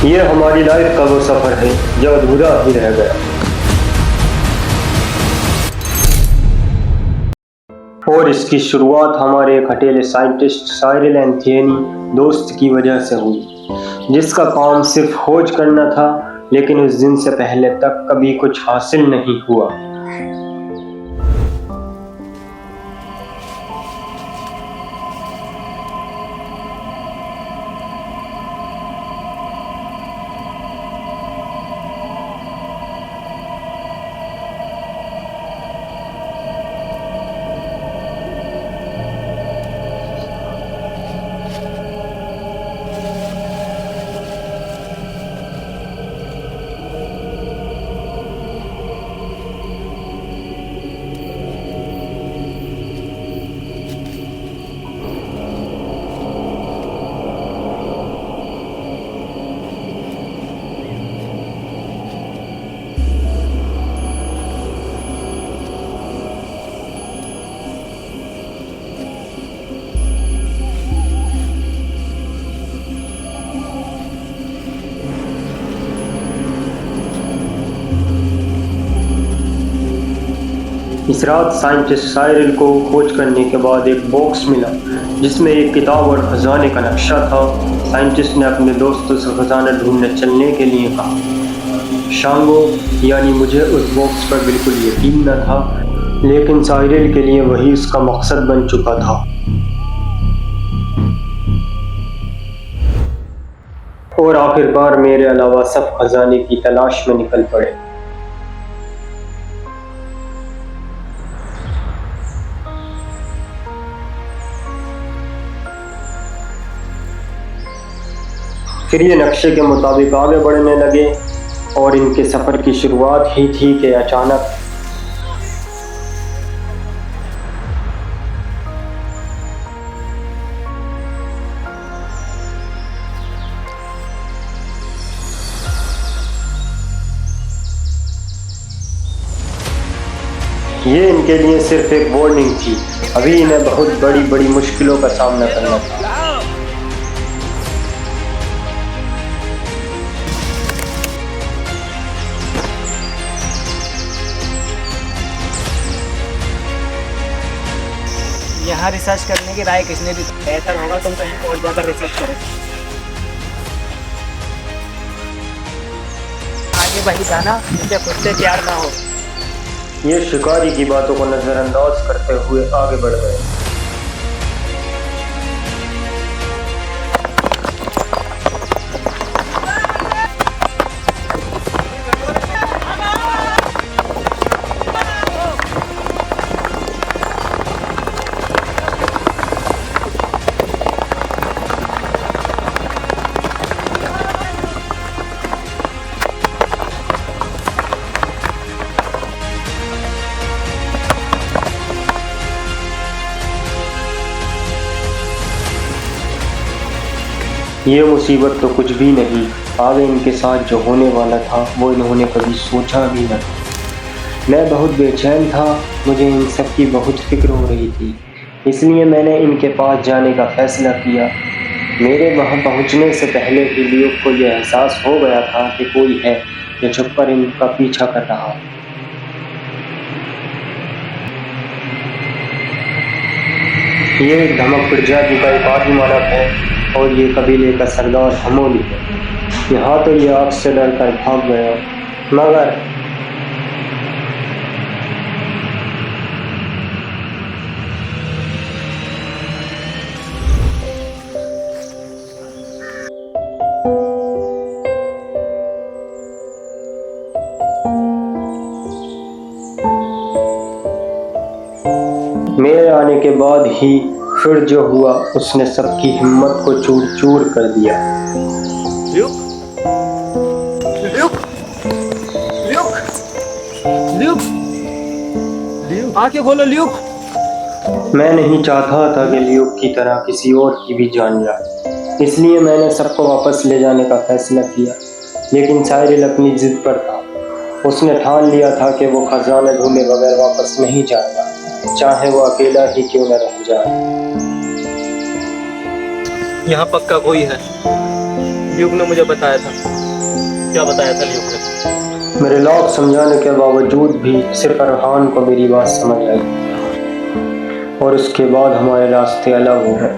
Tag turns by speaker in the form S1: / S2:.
S1: ये हमारी लाइफ का वो सफर है जो अधूरा ही रह गया। और इसकी शुरुआत हमारे एक अकेले साइंटिस्ट साइरिल एंथियनी दोस्त की वजह से हुई, जिसका काम सिर्फ खोज करना था, लेकिन उस दिन से पहले तक कभी कुछ हासिल नहीं हुआ। इस रात साइंटिस्ट साइरिल को खोज करने के बाद एक बॉक्स मिला जिसमें एक किताब और खजाने का नक्शा था। साइंटिस्ट ने अपने दोस्तों से खजाना ढूंढने चलने के लिए कहा। शांगो यानी मुझे उस बॉक्स पर बिल्कुल यकीन न था, लेकिन साइरिल के लिए वही उसका मकसद बन चुका था। और आखिरकार मेरे अलावा सब खजाने की तलाश में निकल पड़े। फिर ये नक्शे के मुताबिक आगे बढ़ने लगे और इनके सफ़र की शुरुआत ही थी कि अचानक ये इनके लिए सिर्फ एक वार्निंग थी। अभी इन्हें बहुत बड़ी बड़ी मुश्किलों का सामना करना था।
S2: यहाँ रिसर्च करने की राय किसने दी? बेहतर होगा तुम कहीं और जाकर रिसर्च करो। आगे वही जाना मुझे खुद से प्यार ना हो।
S1: ये शिकारी की बातों को नजरअंदाज करते हुए आगे बढ़ गए। ये मुसीबत तो कुछ भी नहीं, आगे इनके साथ जो होने वाला था वो इन्होंने कभी सोचा भी न था। मैं बहुत बेचैन था, मुझे इन सब की बहुत फिक्र हो रही थी, इसलिए मैंने इनके पास जाने का फैसला किया। मेरे वहाँ पहुँचने से पहले ही ल्यूक को यह एहसास हो गया था कि कोई है जो छुपकर इनका पीछा कर रहा है। ये एक धमक प्रजाति का एक आदि मानव है और ये कबीले का सरदार हमोली है। यहाँ तो ये आग से डर कर भाग गया, मगर मेरे आने के बाद ही फिर जो हुआ उसने सबकी हिम्मत को चूर चूर कर दिया।
S2: Luke, Luke, Luke, Luke, Luke, आंखें खोलो ल्यूक।
S1: मैं नहीं चाहता था कि ल्यूक की तरह किसी और की भी जान जाए, इसलिए मैंने सबको वापस ले जाने का फैसला किया। लेकिन साइरिल अपनी जिद पर था। उसने ठान लिया था कि वो खजाना ढूंढे बगैर वापस नहीं जाएगा, चाहे वो अकेला ही क्यों न रह जाए।
S2: यहाँ पक्का कोई है।
S3: ल्यूक ने मुझे बताया था। क्या बताया था ल्यूक ने?
S1: मेरे लाख समझाने के बावजूद भी सिर्फ अरहान को मेरी बात समझ आई और उसके बाद हमारे रास्ते अलग हो गए।